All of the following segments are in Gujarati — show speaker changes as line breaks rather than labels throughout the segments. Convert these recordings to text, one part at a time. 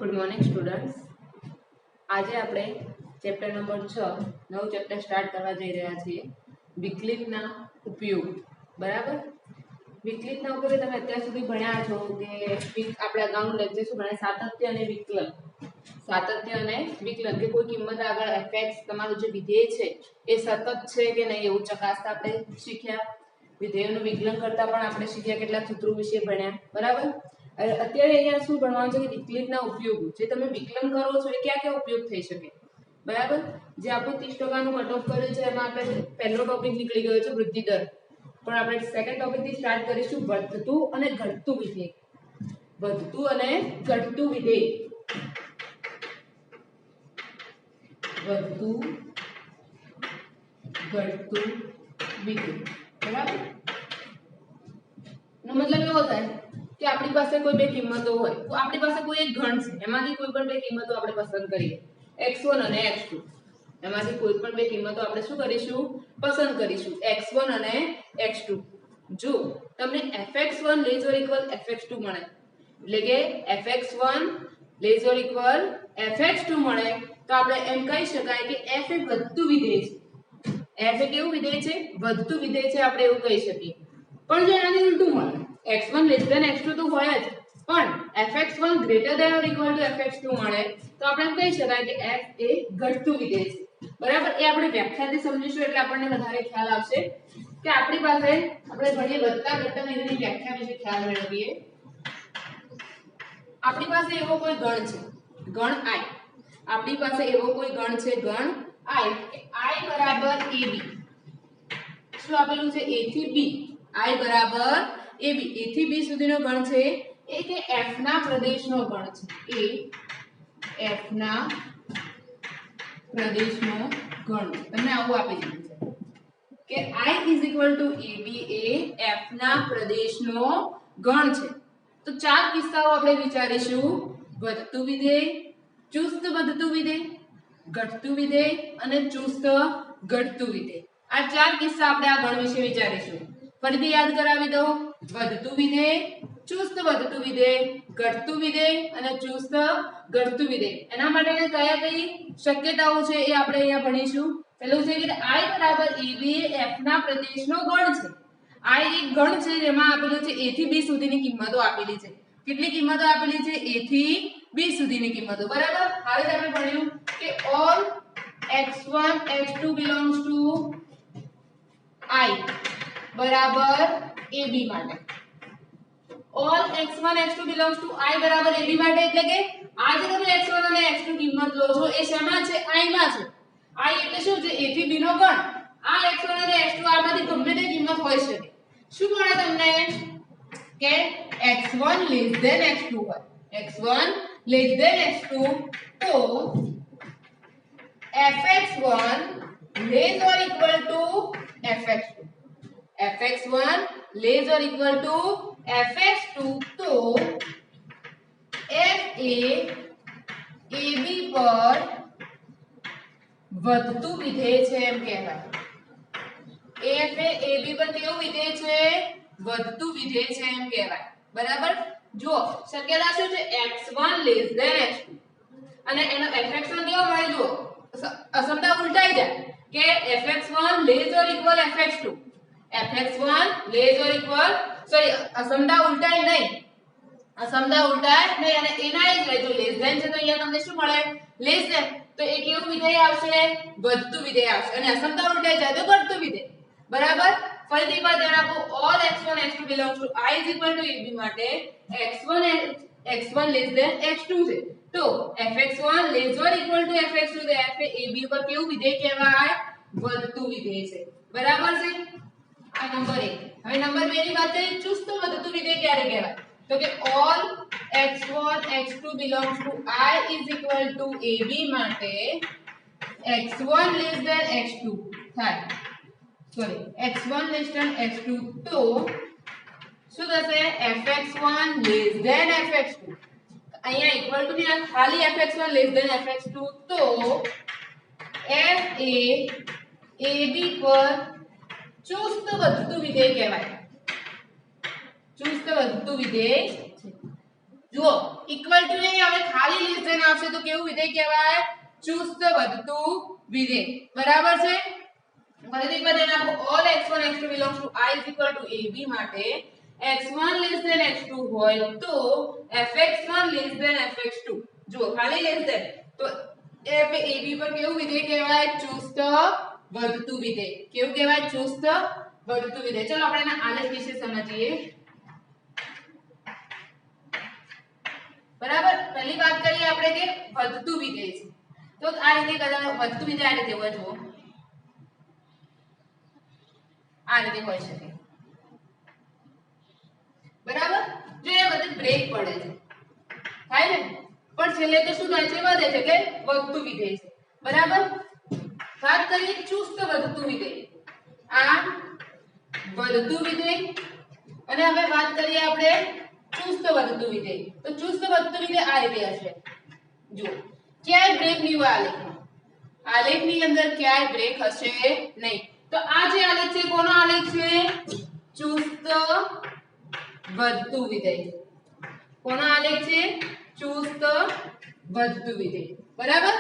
Good morning students. આજે આપણે ચેપ્ટર નંબર 6 નવું ચેપ્ટર સ્ટાર્ટ કરવા જઈ રહ્યા છીએ. વિકલિતના ઉપયોગ. બરાબર. વિકલિતના ઉપયોગ તમે અત્યાર સુધી ભણ્યા છો કે આપણે અગાઉનું લેક્ચર શું ભણ્યા, સાતત્ય અને વિકલન. સાતત્ય અને વિકલન કે કોઈ કિંમત આગળ fx તમારું જે વિધેય છે એ સતત છે કે નહીં એવું ચકાસતા આપણે શીખ્યા. વિધેયોનું વિકલન કરતા પણ આપણે શીખ્યા, કેટલાક સૂત્રો વિશે ભણ્યા. બરાબર. અત્યારે અહીંયા શું ભણવાનું છે કે વિકલિતના ઉપયોગો. જે તમે વિકલન કરો છો એ ક્યાં ક્યાં ઉપયોગ થઈ શકે. બરાબર. જે આપણું 30% કટ ઓફ કર્યું છે એમાં આપણે પહેલો ટોપિક નીકળી ગયો છે વૃદ્ધિ દર, પણ આપણે સેકન્ડ ટોપિક થી સ્ટાર્ટ કરીશું વધતું અને ઘટતું વિધેય. વધતું અને ઘટતું વિધેય. વધતું ઘટતું વિધેય. બરાબર. નો મતલબ એવો થાય કે આપણી પાસે કોઈ બે કિંમતો હોય, તો આપણી પાસે કોઈ એક ગણ છે, એમાંથી કોઈ પણ બે કિંમતો આપણે પસંદ કરીએ, x1 અને x2. એમાંથી કોઈ પણ બે કિંમતો આપણે શું કરીશું, પસંદ કરીશું, x1 અને x2. જો તમને fx1 less or equal fx2 મળે, એટલે કે fx1 less or equal fx2 મળે, તો આપણે એમ કહી શકાય કે f એ વધતું વિધેય છે. f એ કેવું વિધેય છે? વધતું વિધેય છે, આપણે એવું કહી શકીએ. પણ જો એનાથી ઉલટું મળે, x1 લેસ ધેન x2 તો હોય જ, પણ fx1 greater than or equal to fx2 મળે, તો આપણે એમ કહી શકાય કે f એ ઘટતું વિધેય છે. બરાબર. એ આપણે વ્યાખ્યાથી સમજીશું એટલે આપણને વધારે ખ્યાલ આવશે કે આપણી પાસે આપણે ભણીએ વધતા ઘટતા વિધેયની વ્યાખ્યા વિશે ખ્યાલ મેળવીએ. આપણી પાસે એવો કોઈ ગણ છે, ગણ i. આપણી પાસે એવો કોઈ ગણ છે, ગણ i, કે i બરાબર ab. શું આપેલું છે? a થી b. i બરાબર ab. a થી b સુધીનો ગણ છે એ કે f ના પ્રદેશનો ગણ છે. એ f ના પ્રદેશનો ગણ. તમને આવું આપી દીધું છે કે i ab એ f ના પ્રદેશનો ગણ છે. તો ચાર કિસ્સાઓ આપણે વિચારીશું: વધતું વિધેય, ચુસ્ત વધતું વિધેય, ઘટતું વિધેય અને ચુસ્ત ઘટતું વિધેય. આ ચાર કિસ્સા આપણે આ ગણ વિશે વિચારીશું. ફરીથી યાદ કરાવી દઉં: વધતું વિધેય, ચુસ્ત વધતું વિધેય, ઘટતું વિધેય અને ચુસ્ત ઘટતું વિધેય. એના માટે કયા કઈ શક્યતાઓ છે એ આપણે અહીંયા ભણીશું. પહેલું છે કે i બરાબર ab f ના પ્રદેશનો ગણ છે. i એક ગણ છે જેમાં આપેલું છે a થી b સુધીની કિંમતો આપેલી છે. કેટલી કિંમતો આપેલી છે? a થી b સુધીની કિંમતો. બરાબર. હવે આપણે ભણ્યું કે all x1 x2 belongs to i બરાબર ab માટે. all x1 x2 belongs to i બરાબર ab માટે એટલે કે આ જે તમે x1 અને x2 કિંમત લો છો એ શેમાં છે? i માં છે. i એટલે શું છે? a થી b નો ગણ. આ x1 અને x2 આમાંથી ગમે તે કિંમત હોઈ શકે. શું મળે તમને? કે x1 less than x2 હોય. x1 less than x2 તો fx1 less or equal to fx2. fx1 less or equal to fx2 તો f એ ab પર વધતું વિધેય છે એમ કહેવાય. f એ ab પર કેવું વિધેય છે? વધતું વિધેય છે એમ કહેવાય. બરાબર. જો શક્યતા શું છે? x1 less than x2 અને એનો fx1 કેવો મળે? જો અસમતા ઉલટાઈ જાય કે fx1 less or equal fx2. fx1 less or equal અસમતા ઉલટાય નહીં. અસમતા ઉલટાય નહીં અને એના જ રહે. જો લેસ ધેન છે તો અહીંયા તમને શું મળે? Less than. તો એ કેવું વિધેય આવશે? વધતું વિધેય આવશે. અને અસમતા ઉલટાઈ જાય તો ઘટતું વિધેય. બરાબર. ફરીથી એક વાર ધ્યાન આપો. all x1 x2 belongs to i is equal to ab માટે x1 less than x2 છે. તો fx1 less or equal to fx2 તો f એ ab ઉપર કેવું વિધેય કહેવાય? વધતું વિધેય છે. બરાબર છે. આ નંબર 1. હવે નંબર 2 ની વાત કરીએ. ચુસ્ત વધતું વિધેય ક્યારે કહેવાય? તો કે all x1 x2 belongs to i is equal to ab માટે x1 less than x2 થાય. x1 less than x2 તો શું થશે? fx1 less than fx2. અહીંયા ઇક્વલ ટુ ની ખાલી fx1 less than fx2 તો f એ ab પર ચુસ્ત વધતું વિધેય કહેવાય. ચુસ્ત વધતું વિધેય છે. જુઓ ઇક્વલ ટુ નહીં હવે ખાલી લેસ ધેન આવશે તો કેવું વિધેય કહેવાય? ચુસ્ત વધતું વિધેય. બરાબર છે? ફરીથી એક વાર ધ્યાન આપો. all x1 x2 belongs to I is equal to ab માટે x1 less than x2 હોય તો fx1 less than fx2. જુઓ ખાલી લેસ ધેન તો ab પર કેવું વિધેય કહેવાય? ચુસ્ત વધતું વિધેય. કેવું કહેવાય? ચુસ્ત વધતું વિધેય. ચલો આપણે એના આલેખ વિશે સમજીએ. બરાબર, પહેલી વાત કરીએ આપણે કે વધતું વિધેય છે તો આ રીતે કદાચ વધતું વિધેય આ રીતે હોય. જુઓ આ રીતે હોઈ શકે. બરાબર, જો એ બધે બ્રેક પડે છે થાય ને પણ છેલ્લે તો શું થાય છે? વધે છે એટલે વધતું વિધેય છે. બરાબર, વાત કરીએ ચુસ્ત વધતું વિધેય. આ વધતું વિધેય અને હવે વાત કરીએ આપણે ચુસ્ત વધતું વિધેય. તો ચુસ્ત વધતું વિધેય આ રીતે હશે. જો ક્યાંય બ્રેક નહીં હોય આલેખમાં. આલેખની અંદર ક્યાંય બ્રેક હશે નહીં. તો આ જે આલેખ છે કોનો આલેખ છે? ચુસ્ત વધતું વિધેય. કોનો આલેખ છે? ચુસ્ત વધતું વિધેય. બરાબર,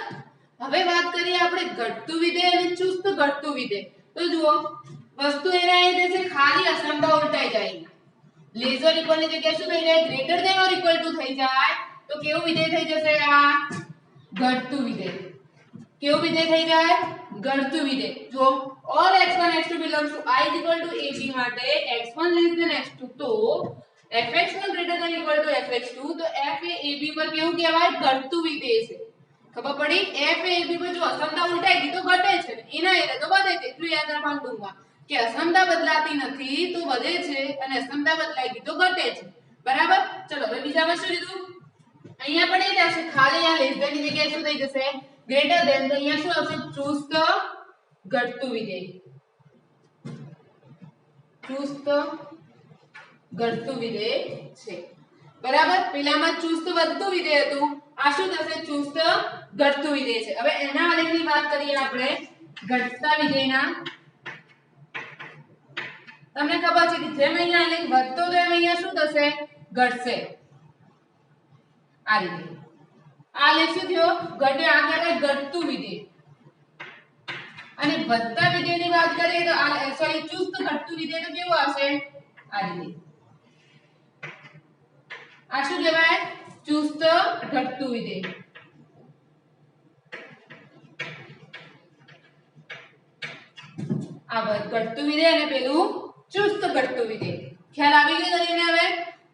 હવે વાત કરીએ આપણે ઘટતું વિધેય અને ચુસ્ત ઘટતું વિધેય. તો જુઓ વસ્તુ એના એ છે ખાલી અસમતા ઉલટાઈ જાય. લેઝર ઇક્વલ ની જગ્યાએ શું થઈ જાય? Greater than or equal to થઈ જાય તો કેવું વિધેય થઈ જશે? આ ઘટતું વિધેય. કેવું વિધેય થઈ જાય? ઘટતું વિધેય. જો all x1 x2 belongs to I is equal to ab માટે x1 less than x2 તો fx1 greater than equal to fx2 તો f એ ab પર કેવું કહેવાય? ઘટતું વિધેય છે. ખબર પડી? f એ ab પર જો અસમતા ઉલટાઈ ગઈ તો ઘટે છે એના એટલે તો વધે છે. એટલું યાદ રાખવાનું ટૂંકમાં કે અસમતા બદલાતી નથી તો વધે છે અને અસમતા બદલાઈ ગઈ તો ઘટે છે. બરાબર, ચલો હવે બીજામાં શું લીધું? અહીંયા પણ એ જ આવશે. ખાલી આ લેસ ધેન ની જગ્યાએ શું થઈ જશે? Greater than. તો અહીંયા શું આવશે? ચુસ્ત ઘટતું વિધેય. ચુસ્ત ઘટતું વિધેય છે. બરાબર, પેલામાં ચુસ્ત વધતું વિધેય હતું. આ શું થશે? ચુસ્ત ઘટતું વિધેય છે. હવે એના આલેખની વાત કરીએ આપણે ઘટતા વિધેયના. તમને ખબર છે કે જેમ અહીંયા આલેખ વધતો તો એમ અહીંયા શું થશે? ઘટશે. આ રીતે આ આલેખ શું થયો? ઘટે. આ કહેવાય ઘટતું વિધેય. અને વધતા વિધેયની વાત કરીએ તો સોરી ચુસ્ત ઘટતું વિધેય તો કેવું આવશે? આ રીતે. આ શું કહેવાય? ચુસ્ત ઘટતું વિધેય. આ ઘટતું વિધેય અને પેલું ચુસ્ત ઘટતું વિધેય. ખ્યાલ આવી ગયો તમને હવે?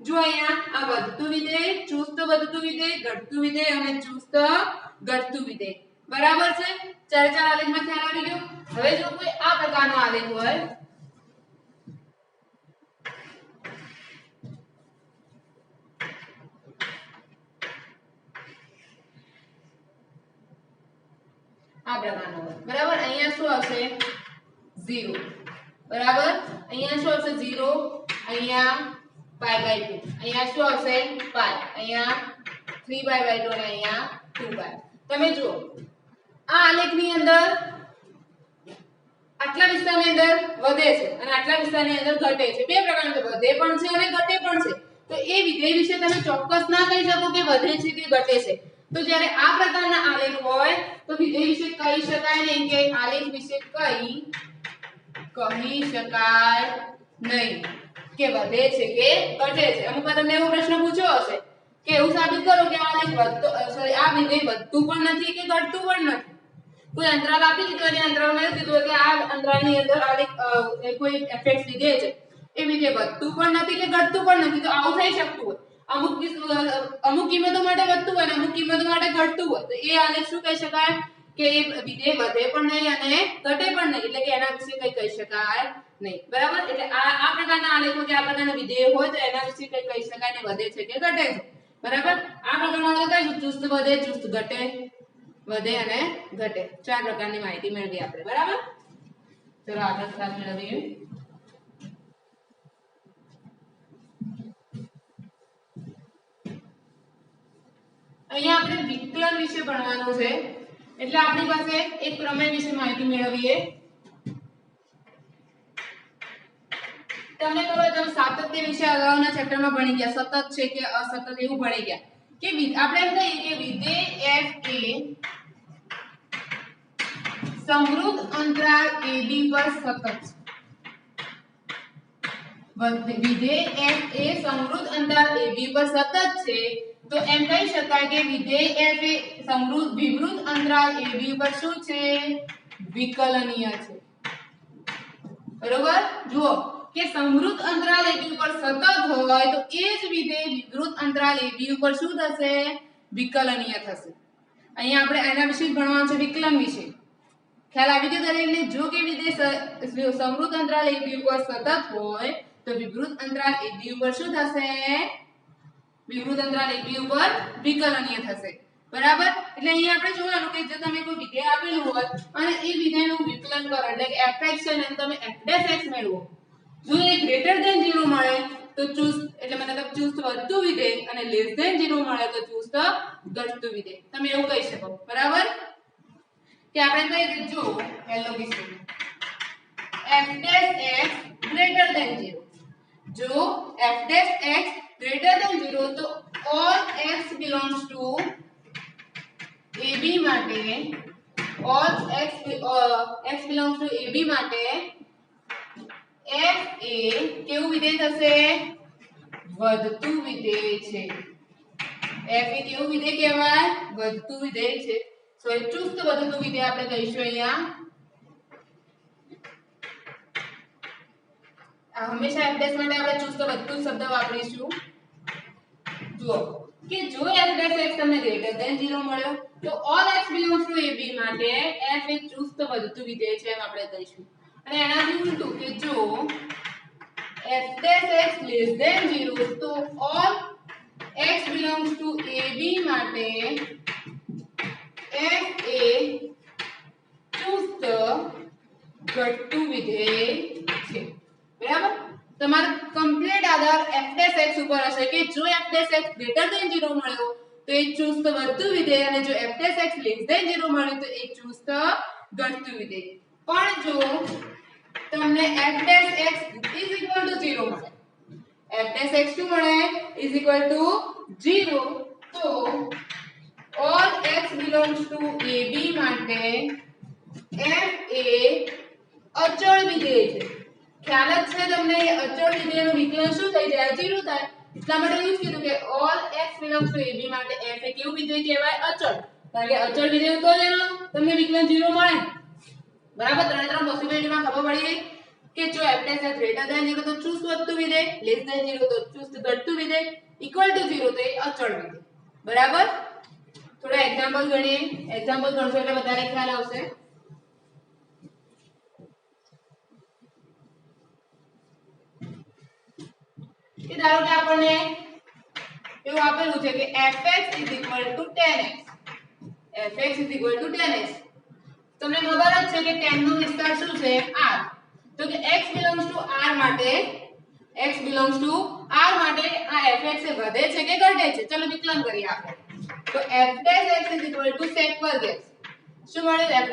જો અહીંયા આ વધતું વિધેય, ચુસ્ત વધતું વિધેય, ઘટતું વિધેય અને ચુસ્ત ઘટતું વિધેય. બરાબર છે? ચાર ચાર આલેખમાં ખ્યાલ આવી ગયો. હવે જો કોઈ આ પ્રકારનો આલેખ હોય આ પ્રકારનો હોય. બરાબર, અહીંયા શું આવશે? 0. બરાબર, અહીંયા શું આવશે? 0. અહીંયા pi/2. અહીંયા શું આવશે? pi. અહીંયા 3 pi/2 અને અહીંયા 2 pi. તમે જુઓ આ આલેખની અંદર આટલા વિસ્તારની અંદર વધે છે અને આટલા વિસ્તારની અંદર ઘટે છે. બે પ્રકારનું વધે પણ છે અને ઘટે પણ છે. તો એ વિધેય વિશે તમે ચોક્કસ ના કહી શકો કે વધે છે કે ઘટે છે. તો જ્યારે આ પ્રકારના આલેખ હોય તો વિધેય વિશે કહી શકાય નહીં કે આલેખ વિશે કહી શકાય નહીં કે વધે છે કે ઘટે છે. અમુક વાર તમને એવો પ્રશ્ન પૂછ્યો હશે કે એવું સાબિત કરો કે આ આલેખ વધતો સોરી આ વિધેય વધતું પણ નથી કે ઘટતું પણ નથી. કોઈ અંતરાલ આપી દીધો અને અંતરાલમાં એવું કીધું કે આ અંતરાલની અંદર આલેખ કોઈ fx વિધેય છે એ વિધેય વધતું પણ નથી કે ઘટતું પણ નથી. તો આવું થઈ શકતું હોય. અમુક કિંમતો માટે વધતું હોય અને અમુક કિંમતો માટે ઘટતું હોય. તો એ આલેખ શું કહી શકાય? કે એ વિધેય વધે પણ નહીં અને ઘટે પણ નહીં. એટલે કે એના વિશે કંઈ કહી શકાય નહીં. બરાબર, એટલે આ પ્રકારના આલેખો કે આ પ્રકારના વિધેય હોય તો એના વિશે કંઈ કહી શકાય ને વધે છે કે ઘટે છે. બરાબર, આ પ્રકારના આલેખ કઈ ચુસ્ત વધે, ચુસ્ત ઘટે, વધે અને ઘટે. ચાર પ્રકારની માહિતી મેળવી આપણે. બરાબર, ચલો આગળ ક્લાસ મેળવીએ. અહીંયા આપણે વિકલન વિશે ભણવાનું છે એટલે આપણી પાસે એક પ્રમેય વિશે માહિતી મેળવીએ. તમને ખબર તમે સાતત્ય વિશે અગાઉના ચેપ્ટરમાં ભણી ગયા, સતત છે કે અસતત એવું ભણી ગયા કે આપણે એમ કહીએ કે વિધેય f એ સમૃદ્ધ અંતરાલ ab પર સતત છે। વિધેય f એ સમૃદ્ધ અંતરાલ ab પર સતત છે તો એમ કહી શકાય કે વિધેય f એ વિવૃત અંતરાલ ab પર શું છે? વિકલનીય છે। બરોબર? જુઓ કે સમૃદ્ધ અંતરાલ ab ઉપર સતત હોય તો એ જ વિધેય વિવૃત અંતરાલ ab ઉપર શું થશે? વિકલનીય થશે। અહીંયા આપણે એના વિશે ભણવાનું છે, વિકલન વિશે। ખ્યાલ આવી ગયો દરેકને? જો કે વિધેય સમૃદ્ધ અંતરાલ ab ઉપર સતત હોય તો વિવૃત અંતરાલ ab ઉપર શું થશે? વિવૃત અંતરાલ ab ઉપર વિકલનીય થશે। બરાબર? એટલે અહીંયા આપણે જોવાનું કે જો તમે કોઈ વિધેય આપેલું હોય અને એ વિધેયનું વિકલન કરો એટલે કે fx છે ને તમે f' મેળવો, જો એ ગ્રેટર ધેન 0 મળે તો ચુસ્ત એટલે મતલબ ચુસ્ત વધતું વિધેય અને લેસ ધેન 0 મળે તો ચુસ્ત ઘટતું વિધેય, તમે એવું કહી શકો। બરાબર? કે આપણે કહીએ કે જો હેલો વિશે f' ગ્રેટર ધેન 0, જો f' greater than 0 તો all x belongs to ab માટે all x belongs to ab માટે f એ કેવું વિધેય થશે? વધતું વિધેય છે। f એ કેવું વિધેય કહેવાય? વધતું વિધેય છે। સો એ ચુસ્ત વધતું વિધેય આપણે કહીશું। અહીંયા હંમેશા f' માટે આપણે ચુસ્ત વધતું શબ્દ વાપરીશું। જુઓ કે જો f' તમને ગ્રેટર ધેન 0 મળ્યો તો all x belongs to ab માટે f એ ચુસ્ત વધતું વિધેય છે એમ આપણે કહીશું। અને એનાથી ઉલટું કે જો f' less than 0 તો all x belongs to ab માટે f એ ચુસ્ત ઘટતું વિધેય છે। બરાબર? તમારો કમ્પ્લીટ આધાર f' ઉપર હશે કે જો f' ગ્રેટર ધેન 0 મળ્યો તો એ ચુસ્ત વધતું વિધેય અને જો f' લેસ ધેન 0 મળ્યું તો એ ચુસ્ત ઘટતું વિધેય। પણ જો તમને f' 0 મળે, f' શું મળે? 0 તો all x belongs to ab માટે f એ અચળ વિધેય છે। ખ્યાલ જ છે તમને? એ અચળ વિધેયનું વિકલન શું થઈ જાય? 0 થાય। એટલા માટે એવું જ કીધું કે all x belongs to ab માટે f એ કેવું વિધેય કહેવાય? અચળ। કારણ કે અચળ વિધેય તો જ એનું તમને વિકલન 0 મળે। બરાબર? ત્રણ પોસિબિલિટીમાં ખબર પડી ગઈ કે જો f' ગ્રેટર ધેન 0 તો ચુસ્ત વધતું વિધેય, લેસ ધેન 0 તો ચુસ્ત ઘટતું વિધેય, ઇક્વલ ટુ 0 તો એ અચળ વિધેય। બરાબર? થોડા એક્ઝામ્પલ ગણીએ। એક્ઝામ્પલ ગણશો એટલે વધારે ખ્યાલ આવશે। કે ધારો કે આપણને એવું આપેલું છે કે fx 10x, fx 10x, તમને ખબર જ છે કે 10 નો વિસ્તાર શું છે? r, તો કે x belongs to r માટે આ fx એ વધે છે કે ઘટે છે? ચલો વિકલન કરીએ આપણે। તો f' sec² x શું મળ્યું? f'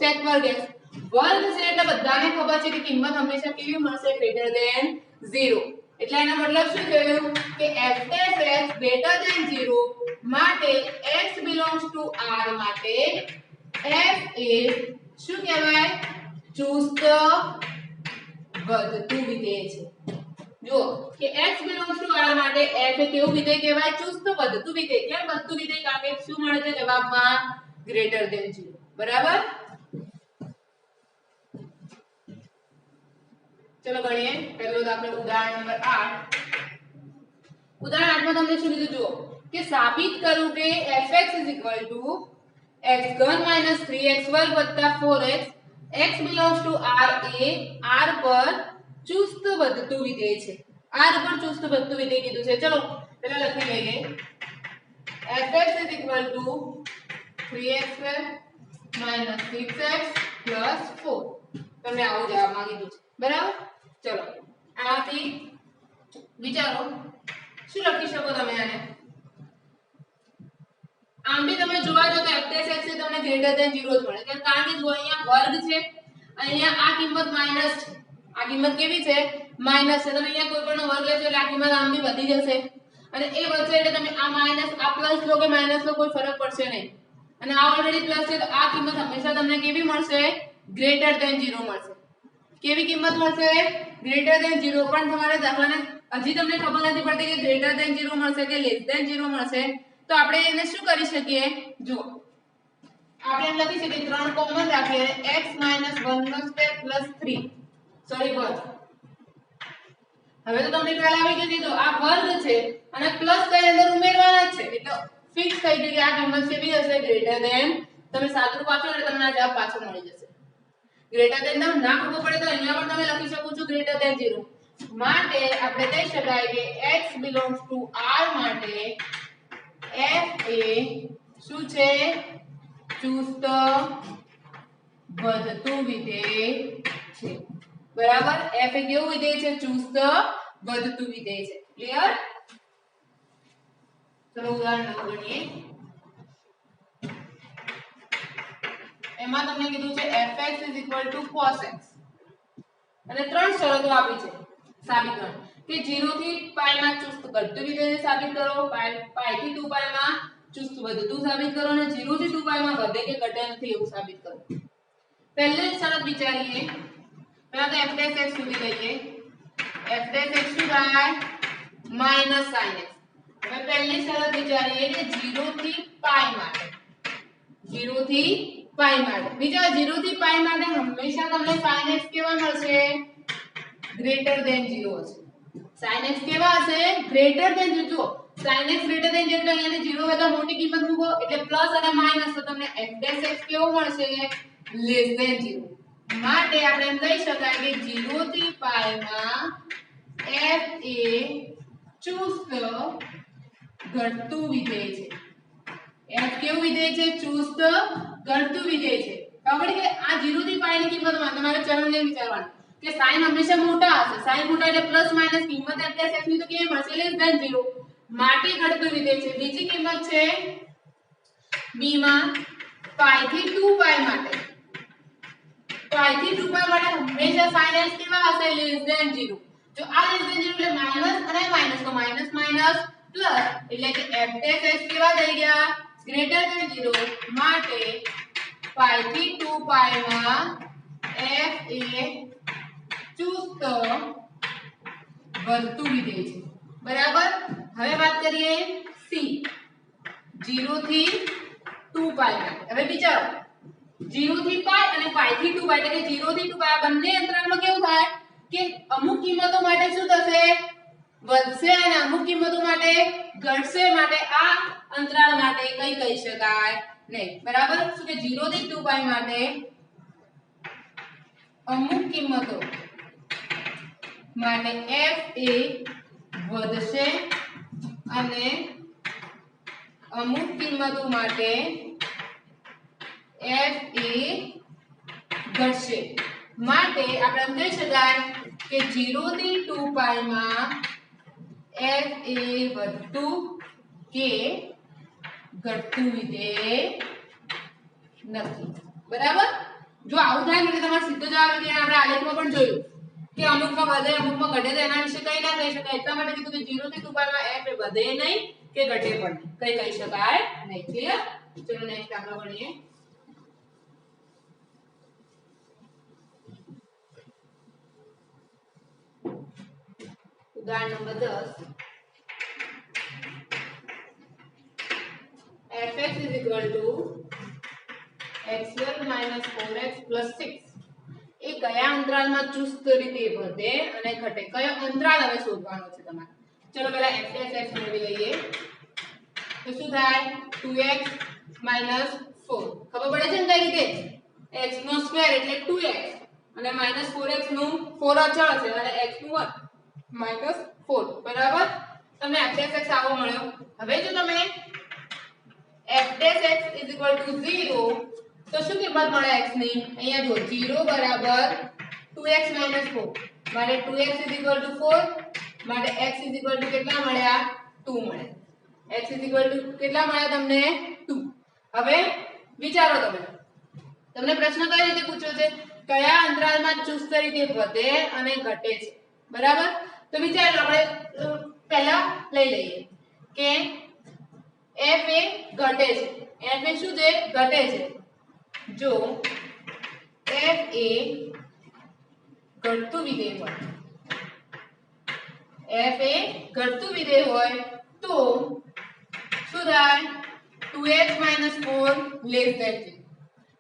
sec² x વર્ગ છે એટલે બધાને ખબર છે કે કિંમત હંમેશા કેવી મળશે? Greater than 0। એટલે એનો મતલબ શું થયું કે f' greater than 0 માટે x belongs to r માટે f એ શું કહેવાય? ચુસ્ત વધતું વિધેય છે। જો કે x belongs to r માટે f એ કેવું વિધેય કહેવાય? ચુસ્ત વધતું વિધેય। કેમ વધતું વિધેય? કારણ કે શું મળે છે જવાબમાં? Greater than 0। બરાબર? ચલો ગણીએ। પહેલો દાખલો ઉદાહરણ નંબર 8। ઉદાહરણ 8 માં તમને શું કીધું? જુઓ કે સાબિત કરું કે fx x3 3x2 4x x belongs to r A r પર ચુસ્ત વધતું વિધેય છે। r પર ચુસ્ત વધતું વિધેય કીધું છે। ચલો પહેલા લખી લઈએ fx 3x2 6x 4 તમને આવો જવાબ માંગી છે। બરાબર? ચલો આનાથી વિચારો શું લખી શકો તમે આને? આમ બી તમે જોવા જો તો f' એ તમને ગ્રેટર ધેન 0 જ મળે કારણ કે જો અહીંયા વર્ગ છે, અહીંયા આ કિંમત માઈનસ છે, આ કિંમત કેવી છે? માઈનસ છે, તમે અહીંયા કોઈ પણ વર્ગ લેશો એટલે આ કિંમત આમ બી વધી જશે અને એ વધશે એટલે તમે આ માઈનસ આ પ્લસ લો કે માઈનસ લો કોઈ ફરક પડશે નહીં અને આ ઓલરેડી પ્લસ છે તો આ કિંમત હંમેશા તમને કેવી મળશે ગ્રેટર ધેન 0 મળશે. કેવી કિંમત મળશે ગ્રેટર ધેન 0. પણ તમારે દાખલાને હજી તમને ખબર નથી પડતી કે ગ્રેટર ધેન 0 મળશે કે લેસ ધેન 0 મળશે તો આપણે એને શું કરી શકીએ જુઓ આપણે એમ લખી શકીએ 3 કોમન રાખીએ x - 1 નો સ્ક્વેર પ્લસ 3 સોરી વર્ગ. હવે તો તમને ખ્યાલ આવી ગયો કે જો આ વર્ગ છે અને પ્લસ કઈ અંદર ઉમેરવાના જ છે એટલે ફિક્સ થઈ ગયું કે આ કિંમત કેવી હશે ગ્રેટર ધેન. તમે સાદું પાછો એટલે તમને આ જવાબ પાછો મળી જશે. ગ્રેટર ધેન તમને ના ખબર પડે તો અહીંયા પણ તમે લખી શકો છો ગ્રેટર ધેન 0. માટે આપણે કહી શકાય કે x belongs to r માટે f એ શું છે ચુસ્ત વધતું વિધેય છે. બરાબર f એ કેવું વિધેય છે ચુસ્ત વધતું વિધેય છે. ક્લિયર? ચલો ઉદાહરણ 9 ગણીએ. એમાં તમને કીધું છે fx = cos x અને ત્રણ શરતો આપી છે સાબિત કરો કે 0 થી π માં ચુસ્ત ઘટતું વિધેય સાબિત કરો, π થી 2π માં ચુસ્ત વધતું સાબિત કરો અને 0 થી 2π માં વધે કે ઘટે નથી એવું સાબિત કરો. પહેલી શરત વિચારીએ. પહેલા તો f' સુધી લઈએ. f' શું થાય -sin x. હવે પહેલી શરત વિચારીએ કે 0 થી π માટે 0 થી π માટે બીજા 0 થી π માટે હંમેશા તમને sin x કેવા મળશે ગ્રેટર ધેન 0 હશે. sin x કેવા હશે ગ્રેટર ધેન 0. જો sin x ગ્રેટર ધેન 0 એટલે અહીંયા 0 હોય તો મોટી કિંમત મૂકો એટલે પ્લસ અને માઈનસ તો તમને f' કેવો મળશે લેસ ધેન 0. માટે આપણે એમ કહી શકાય કે 0 થી π માં f એ ચુસ્ત ઘટતું વિધેય છે. f કેવું વિધેય છે ચુસ્ત ઘટતું વિધેય છે. ખબર કે આ 0 થી π ની કિંમતમાં તમારે ચલને વિચારવાનું કે sin હંમેશા મોટા હશે. sin મોટા એટલે પ્લસ માઈનસ કિંમત f' ની તો કેવી મળશે લેસ ધેન 0. માટે ઘટતું વિધેય છે. બીજી કિંમત છે b માં π થી 2π માટે π થી 2π માટે હંમેશા sin x કેવા હશે લેસ ધેન 0. જો આ લેસ ધેન 0 એટલે માઈનસ અને માઈનસ તો માઈનસ માઈનસ પ્લસ એટલે કે f' કેવા થઈ ગયા ગ્રેટર ધેન 0. માટે π થી 2π માં f એ ચુસ્ત વધતું વિધેય છે. બરાબર. હવે વાત કરીએ c 0 થી 2π માટે. હવે વિચારો 0 થી π અને π થી 2π એટલે કે 0 થી 2π આ બંને અંતરાલમાં કેવું થાય કે અમુક કિંમતો માટે શું થશે વધશે અને અમુક કિંમતો માટે ઘટશે. માટે આ અંતરાલ માટે કઈ કહી શકાય નહીં. બરાબર. શું કે 0 થી 2π માટે અમુક કિંમતો માટે f એ વધશે અને અમુક કિંમતો માટે f એ ઘટશે. માટે આપણે એમ કહી શકાય કે 0 થી 2π માં f એ વધતું કે ઘટતું વિધેય નથી. બરાબર. જો આવું થાય એટલે તમારે સીધો જવાબ કે આપણે આલેખમાં પણ જોયું કે અમુકમાં વધે અમુકમાં ઘટે તો એના વિશે કઈ ના કહી શકાય. એટલા માટે કીધું કે 0 થી 2π માં f એ વધે નહીં કે ઘટે પણ કઈ કહી શકાય નહીં. ક્લિયર? ચલો નેક્સ્ટ દાખલો ગણીએ. ઉદાહરણ નંબર 10. fx = x² - 4x + 6 એ કયા અંતરાલમાં ચુસ્ત રીતે વધે અને ઘટે? કયો અંતરાલ હવે શોધવાનો છે તમારે. ચલો પહેલા f' મેળવી લઈએ. તો શું થાય 2x - 4. ખબર પડે છે ને કઈ રીતે x નો સ્ક્વેર એટલે 2x અને -4x નું 4 અચળ છે અને x નું 1 -4. બરાબર. તમને f' આવો મળ્યો. હવે જો તમે f' = 0 તો શું કિંમત મળે x ની અહીંયા જો 0 બરાબર 2x - 4 માટે 2x = 4 માટે x કેટલા મળ્યા 2 મળે. x કેટલા મળ્યા તમને 2. હવે વિચારો તમને પ્રશ્ન કઈ રીતે પૂછ્યો છે કયા અંતરાલમાં ચુસ્ત રીતે વધે અને ઘટે છે. બરાબર. તો વિચારો આપણે પહેલા લઈ લઈએ કે f એ ઘટે છે. f એ શું છે? ઘટે છે. જો f એ ઘટતું વિધેય હોય, f એ ઘટતું વિધેય હોય તો શું થાય? 2x 4 less than 0.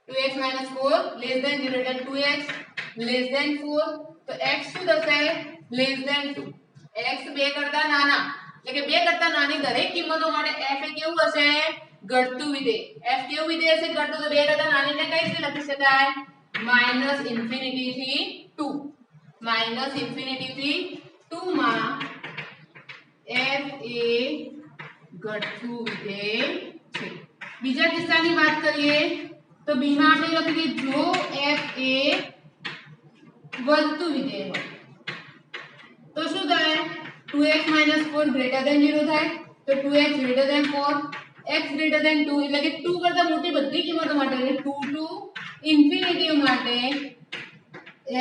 2x 4 less than 0 એટલે 2x less than 4 તો x શું થશે? less than 2. x 2 કરતા નાના એટલે કે 2 કરતા નાની દરેક કિંમતો માટે f એ કેવું હશે? ઘટતું વિધેય. f કેવું વિધેય હશે? ઘટતું. તો 2 કરતા નાની ને કઈ રીતે લખી શકાય? -∞ થી 2. -∞ થી 2 માં f એ ઘટતું વિધેય છે. બીજા કિસ્સાની વાત કરીએ તો બી માં આપણે લખીએ જો f એ વધતું વિધેય હોય તો શું થાય? 2x 4 greater than 0 થાય. તો 2x greater than 4, x greater than 2 એટલે કે 2 કરતા મોટી બધી કિંમતો માટે એટલે 2 to infinity માટે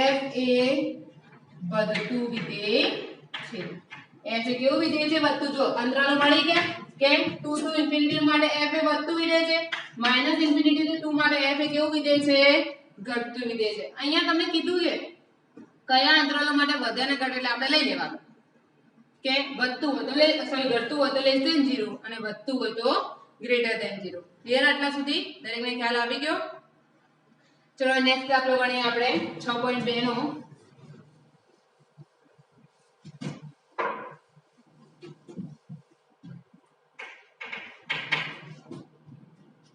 f એ વધતું વિધેય છે. f એ કેવું વિધેય છે? વધતું. જો અંતરાલો મળી ગયા કે 2 to infinity માટે f એ વધતું વિધેય છે, -∞ થી 2 માટે f એ કેવું વિધેય છે? ઘટતું વિધેય છે. અહીંયા તમને કીધું છે કયા અંતરાલો માટે વધે અને ઘટે એટલે આપણે લઈ લેવાનું કે વધતું હોય તો ઘટતું હોય તો લેસ ધેન 0 અને વધતું હોય તો ગ્રેટર ધેન 0. ક્લિયર? આટલા સુધી દરેકને ખ્યાલ આવી ગયો? ચલો નેક્સ્ટ દાખલો ગણીએ આપણે 6.2 નો.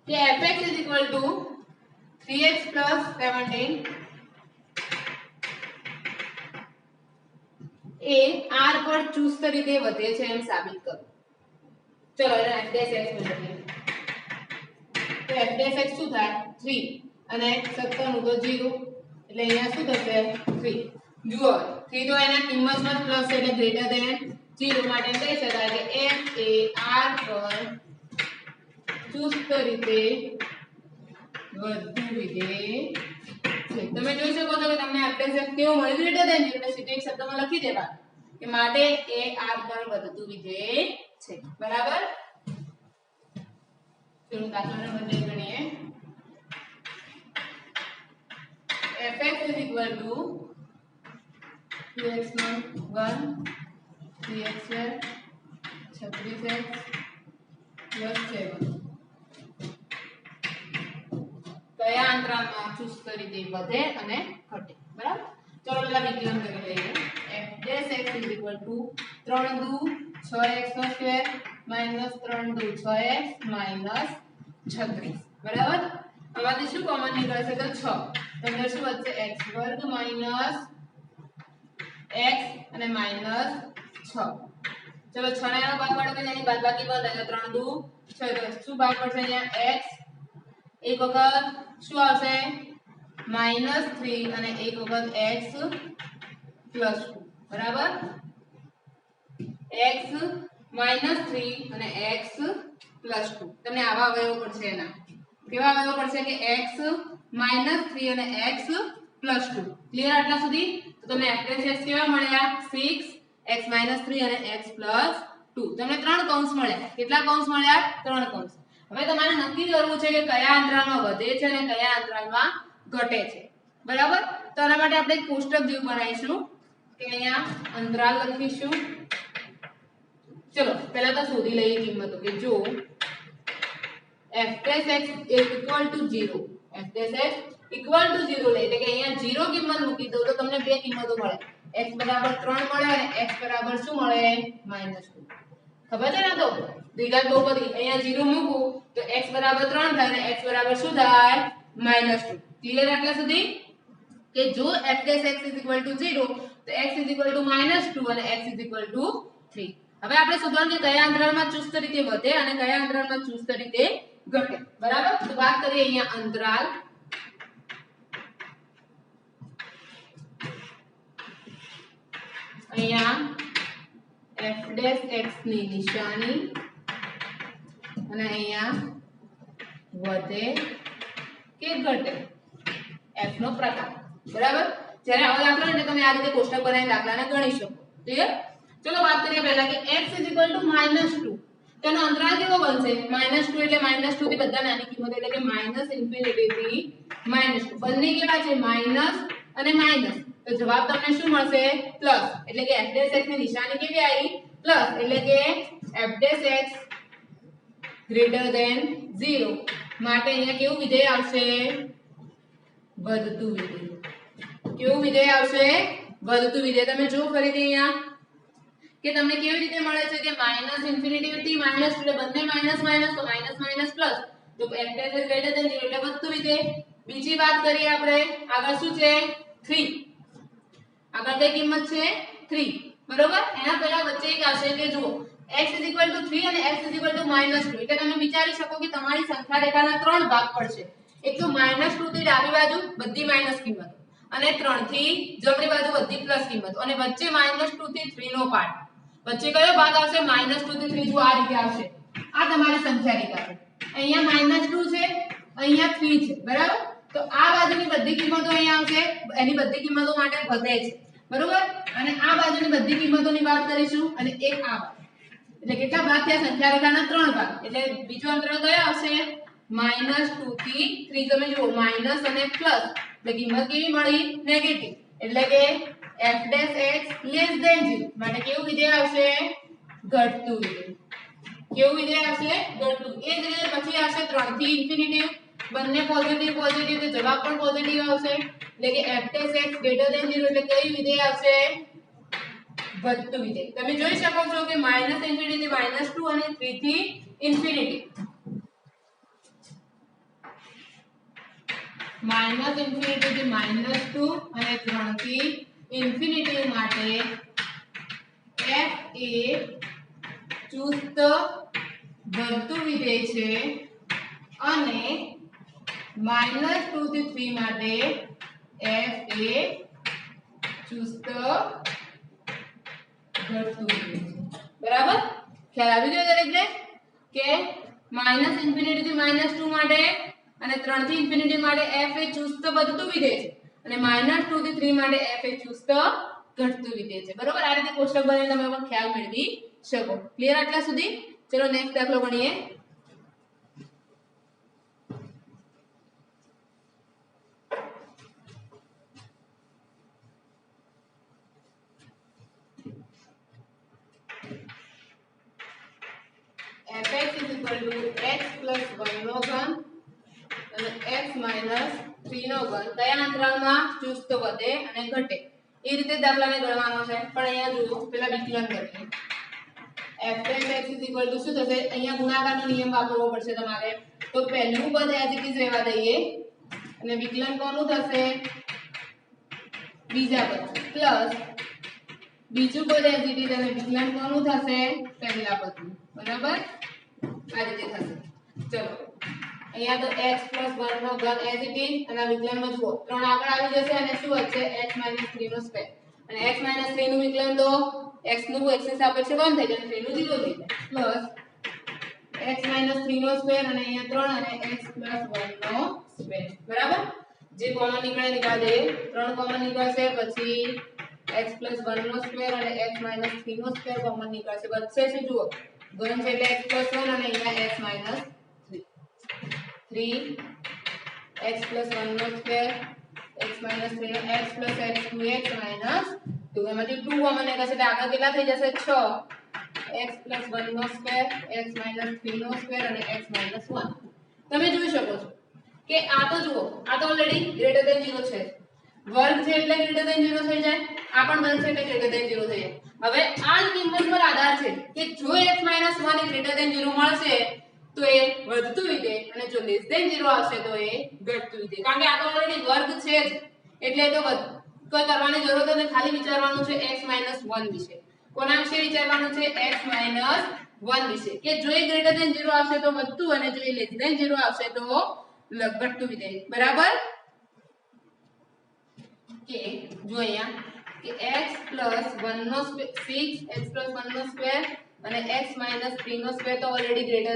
કે fx = 3x + 17 એ r પર ચુસ્ત રીતે વધે છે એમ સાબિત કરો. ચલો f dash x લખીએ. તો f dash x શું થાય? 3 અને 17 તો 0 એટલે અહીંયા શું થશે? 3. જુઓ 3 તો એના કિંમતમાં પ્લસ એટલે ગ્રેટર ધેન 0 માટે કહી શકાય કે f એ r પર ચુસ્ત રીતે વધતું વિધેય છે. તમે જોઈ શકો છો કે તમને f dash x કેવું મળ્યું? ગ્રેટર ધેન 0 એટલે સીધું એક શબ્દમાં લખી દેવા કે માટે એ r પર વધતું વિધેય છે. બરાબર? ચલો દાખલા નંબર 2 ગણીએ. fx = 2x નો 1 3x² 36x + 7 કયા અંતરાલમાં ચુસ્ત રીતે વધે અને ઘટે? બરાબર? ચલો પેલા વિકલન કરી લઈએ. f dash x = 3 દુ 6x² - 3 દુ 6x - 36. બરાબર? આમાંથી શું કોમન નીકળશે? તો 6. તો અંદર શું વધશે? x² - x અને -6. ચલો 6 ને ભાગ પાડો કે એની બાદબાકી બંધ એટલે 3 દુ 6. તો શું ભાગ પડશે અહીંયા? x એક વખત શું આવશે? -3 અને એક વખત x + 2. બરાબર? x -3 અને x + 2. તમને આવા અવયવો પડશે. એના કેવા અવયવો પડશે? કે x -3 અને x + 2. ક્લિયર? આટલા સુધી? તો તમને f dash x કેવા મળ્યા? 6 x -3 અને x + 2. તમને 3 કૌંસ મળ્યા. કેટલા કૌંસ મળ્યા? 3 કૌંસ. હવે તમારે નક્કી કરવું છે કે કયા અંતરાલમાં વધે છે અને કયા અંતરાલમાં ઘટે છે. બરાબર? તો આના માટે આપણે એક કોષ્ટક જેવું બનાવીશું કે અહીંયા અંતરાલ લખીશું. ચલો પહેલા તો શોધી લઈએ કિંમતો કે જો f dash x = 0, f dash x = 0 લે એટલે કે અહીંયા 0 કિંમત મૂકી દો તો તમને બે કિંમતો મળે. x = 3 મળે અને x = શું મળે? -2. ખબર છે ને? તો દ્વિઘાત બહુપદી અહીંયા 0 મૂકું તો x = 3 થાય અને x = શું થાય? -2. ક્લિયર? આટલા સુધી? કે જો f dash x = 0 તો x = -2 અને x = 3. હવે આપણે શોધવાનું કે કયા અંતરાલમાં ચુસ્ત રીતે વધે અને કયા અંતરાલમાં ચુસ્ત રીતે ઘટે. બરાબર? તો વાત કરીએ અહીંયા અંતરાલ. અહીંયા f dash x ની નિશાની અને અહીંયા વધે કે ઘટે f નો પ્રકાર. બરાબર? જ્યારે આવો દાખલો હોય ને તમે આ રીતે કોષ્ટક બનાવીને દાખલાને ગણી શકો. ક્લિયર? ચલો વાત કરીએ પહેલા કે x -2 તેનો અંતરાલ કેવો બનશે? -2 એટલે -2 થી બધા નાની કિંમત એટલે કે -∞ થી -2 બંને કેવા છે? માઈનસ અને માઈનસ. તો જવાબ તમને શું મળશે? પ્લસ. એટલે કે f' ની નિશાની કેવી આવી? પ્લસ. એટલે કે f' > 0 માટે અહીંયા કેવું વિધેય આવશે? વધતું વિધેય. કેવું વિધેય આવશે? વધતું વિધેય. તમે જો ફરીથી અહીંયા કે તમને કેવી રીતે મળે છે કે -∞ થી -2 એટલે બંને માઈનસ માઈનસ તો માઈનસ માઈનસ પ્લસ તો f' > 0 એટલે વધતું વિધેય. બીજી વાત કરીએ આપણે આગળ શું છે? 3. આગળ કઈ કિંમત છે? 3. બરોબર? એના પહેલા વચ્ચે એક આવશે કે જુઓ x = 3 અને x = -2 એટલે તમે વિચારી શકો કે તમારી સંખ્યા રેખાના ત્રણ ભાગ પડશે. એક તો -2 થી ડાબી બાજુ બધી માઈનસ કિંમતો અને 3 થી જમણી બાજુ બધી પ્લસ કિંમતો અને વચ્ચે -2 થી 3 નો પાર્ટ. વચ્ચે કયો ભાગ આવશે? -2 થી 3 જો આ રીતે આવશે. આ તમારી સંખ્યા રેખા છે. અહીંયા -2 છે, અહીંયા 3 છે. બરાબર? તો આ બાજુની બધી કિંમતો અહીંયા આવશે. એની બધી કિંમતો માટે વધે છે. બરોબર? અને આ બાજુની બધી કિંમતોની વાત કરીશું અને એક આ બાજુ. એટલે કેટલા ભાગ થયા? સંખ્યા રેખાના ત્રણ ભાગ. એટલે બીજો અંતરાલ કયો આવશે? -2 થી 3. તમે જુઓ માઈનસ અને પ્લસ એટલે કિંમત કેવી મળી? નેગેટિવ. એટલે કે f' < 0 માટે કેવું વિધેય આવશે? ઘટતું વિધેય. કેવું વિધેય આવશે? ઘટતું. એ જ રીતે પછી આવશે 3 થી ઇન્ફિનિટી. બંને પોઝિટિવ પોઝિટિવ તો જવાબ પણ પોઝિટિવ આવશે. એટલે કે f' > 0 એટલે કઈ વિધેય આવશે? વધતું વિધેય. તમે જોઈ શકો છો કે -∞ થી -2 અને 3 થી ઇન્ફિનિટી. -∞ થી -2 અને 3 થી ઇન્ફિનિટી માટે f એ ચુસ્ત વધતું વિધેય છે અને -2 થી 3 માટે f એ ચુસ્ત ઘટતું વિધેય છે. બરાબર? ખ્યાલ આવી ગયો દરેકને કે -∞ થી -2 માટે અને 3 થી ઇન્ફિનિટી માટે f એ ચુસ્ત વધતું વિધેય છે અને -2 થી 3 માટે f એ ચુસ્ત ઘટતું વિધેય છે. બરોબર? આ રીતે કોષ્ટક બનાવીને તમે પણ ખ્યાલ મેળવી શકો. ક્લિયર આટલા સુધી? ચલો નેક્સ્ટ દાખલો ગણીએ. fx = x + 1 નો ઘન અને x - 3 નો ઘન કયા અંતરાલમાં ચુસ્ત વધે અને ઘટે એ રીતે દાખલાને ગણવાનો છે. પણ અહીંયા જુઓ પેલા વિકલન કરીએ. f' = શું થશે? અહીંયા ગુણાકારનો નિયમ વાપરવો પડશે તમારે. તો પહેલું પદ એઝ ઇટ ઇઝ રહેવા દઈએ અને વિકલન કોનું થશે? બીજા પદ પ્લસ બીજું પદ એઝ ઇટ ઇઝ અને વિકલન કોનું થશે? પહેલા પદનું. બરાબર? આ રીતે થશે. ચલો અહીંયા તો x + 1 નો ઘન એઝ ઇટ ઇઝ અને વિકલનમાં જુઓ 3 આગળ આવી જશે અને શું વધશે? x - 3 નો સ્ક્વેર અને x - 3 નું વિકલન તો x નું x ની સાપેક્ષે 1 થઈ જાય અને 3 નું 0 થઈ જાય પ્લસ x - 3 નો સ્ક્વેર અને અહીંયા 3 અને x + 1 નો સ્ક્વેર. બરાબર? જે કોમન નીકળે નીકાળી દઈએ. 3 કોમન નીકળશે પછી x + 1 નો સ્ક્વેર અને x - 3 નો સ્ક્વેર કોમન નીકળશે. બચશે શું? જુઓ ઘન છે એટલે x + 1 અને અહીંયા x - 3 x + 1 નો સ્ક્વેર x - 3 નો x + x 2 એમાંથી 2 કોમન નીકળશે એટલે આગળ કેટલા થઈ જશે? 6 x + 1 નો સ્ક્વેર x - 3 નો સ્ક્વેર અને x - 1. તમે જોઈ શકો છો કે આ તો જુઓ આ તો ઓલરેડી > 0 છે. વર્ગ છે એટલે > 0 થઈ જાય. આ પણ વર્ગ છે એટલે > 0 થઈ જાય. હવે આ કિંમત પર આધાર છે કે જો x - 1 > 0 મળશે તો એ વધતું વિધેય અને જો <0 આવશે તો એ ઘટતું વિધેય. કારણ કે આ તો ઓલરેડી વર્ગ છે જ એટલે તો કોઈ કરવાની જરૂર નથી. ખાલી વિચારવાનું છે x - 1 વિશે. કોના વિશે વિચારવાનું છે? x - 1 વિશે. કે જો એ > 0 આવશે તો વધતું અને જો એ < 0 આવશે તો ઘટતું વિધેય. બરાબર? કે જો અહીંયા કે x + 1 નો 6 x + 1 નો સ્ક્વેર અને x - 3 નો સ્ક્વેર તો ઓલરેડી >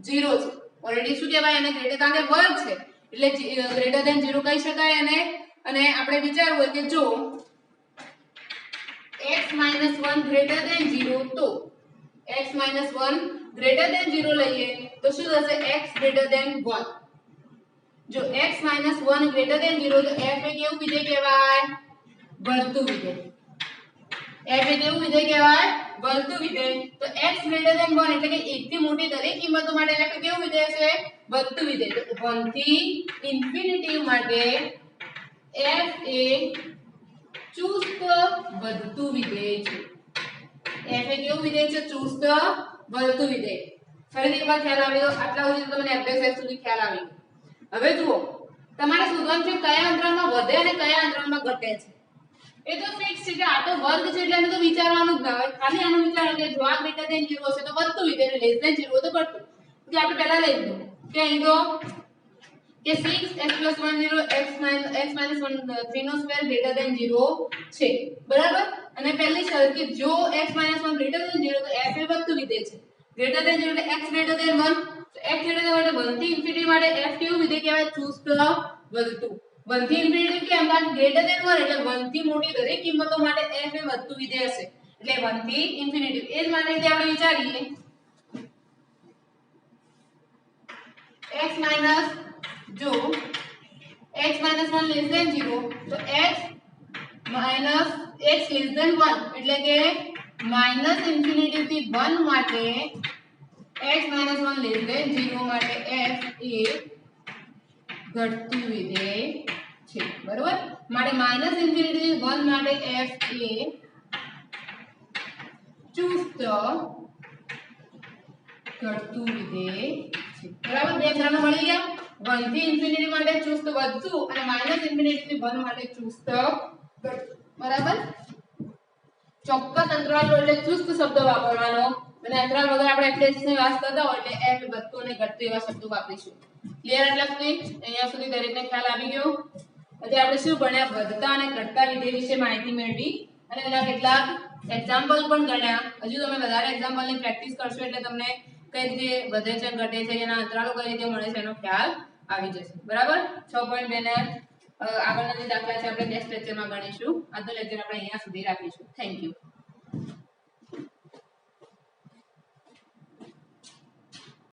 0 છે. ઓલરેડી શું કહેવાય એને? કારણ કે વર્ગ છે એટલે > 0 કહી શકાય અને અને આપણે વિચારવું હોય કે જો x - 1 ગ્રેટર ધેન 0 તો x - 1 ગ્રેટર ધેન 0 લઈએ તો શું થશે x ગ્રેટર ધેન 1. જો x - 1 ગ્રેટર ધેન 0 તો f એ કેવું વિધેય કહેવાય વધતું વિધેય. f એ કેવું વિધેય કહેવાય વધતું વિધેય. તો x ગ્રેટર ધેન 1 એટલે કે 1 થી મોટી દરેક કિંમતો માટે f એ કેવું વિધેય છે વધતું વિધેય. તો 1 થી ઇન્ફિનિટી માટે f એ ચુસ્ત વધતું વિધેય છે. f એ કેવું વિધેય છે ચુસ્ત વધતું વિધેય. ફરીથી એકવાર ખ્યાલ આવ્યો આટલા સુધી તમને એફએસએફ સુધી ખ્યાલ આવી ગયો. હવે જુઓ તમારે શોધવાનું છે કયા અંતરાલમાં વધે અને કયા અંતરાલમાં ઘટે છે. એ તો ફિક્સ છે કે આ તો વર્ગ છે એટલે એને તો વિચારવાનું જ ના હોય. ખાલી આનું વિચારો કે જો આ ગ્રેટર ધેન 0 હશે તો વધતું વિધેય અને લેસ ધેન 0 તો ઘટતું. તો આપણે પહેલા લઈ લીધું કે અહીં તો કે 6x + 1 0 x - 1 3 નો સ્ક્વેર ગ્રેટર ધેન 0 છે. બરાબર. અને પહેલી શરત કે જો x - 1 ગ્રેટર ધેન 0 તો f એ વધતું વિધેય છે. ગ્રેટર ધેન 0 એટલે x ગ્રેટર ધેન 1. તો x ગ્રેટર ધેન 1 એટલે 1 થી ઇન્ફિનિટી માટે f કેવું વિધેય કહેવાય ચુસ્ત વધતું. 1 થી ઇન્ફિનિટી કેમ કારણ ગ્રેટર ધેન 1 એટલે 1 થી મોટી દરેક કિંમતો માટે f એ વધતું વિધેય હશે. એટલે 1 થી ઇન્ફિનિટી. એ જ માટે આપણે વિચારીએ x માઈનસ જો x - 1 લેસ ધેન 0 તો x minus x less than 1 એટલે કે માઈનસ ઇન્ફિનિટી થી 1 માટે x - 1 લેસ ધેન 0 માટે f એ ઘટતું વિધેય છે. બરોબર. માટે માઈનસ ઇન્ફિનિટી થી 1 માટે f એ ચુસ્ત ઘટતું વિધેય છે. બરાબર. બે સમીકરણો મળી ગયા. 1 થી ઇન્ફિનિટી માટે ચુસ્ત વધતું અને માઈનસ ઇન્ફિનિટી થી 1 માટે ચુસ્ત ઘટતું. બરાબર. ચોક્કસ અંતરાલ એટલે ચુસ્ત શબ્દ વાપરવાનો અને અંતરાલ વગર આપણે એફએસએસ ની વાત કરતા હોય એટલે f વધતું અને ઘટતું એવા શબ્દો વાપરીશું. ક્લિયર? એટલે સુધી અહીંયા સુધી દરેકને ખ્યાલ આવી ગયો. પછી આપણે શું ભણ્યા વધતા અને ઘટતા વિધેય વિશે માહિતી મેળવી અને એના કેટલાક એક્ઝામ્પલ પણ ગણ્યા. હજુ તમે વધારે એક્ઝામ્પલની પ્રેક્ટિસ કરશો એટલે તમને કઈ રીતે વધે છે ઘટે છે એના અંતરાલો કઈ રીતે મળે છે એનો ખ્યાલ આવી જશે. બરાબર. 6.2 ને આગળના જે દાખલા છે આપણે નેક્સ્ટ લેક્ચરમાં ગણીશું. આજનો લેક્ચર આપણે અહીંયા સુધી રાખીશું. Thank you.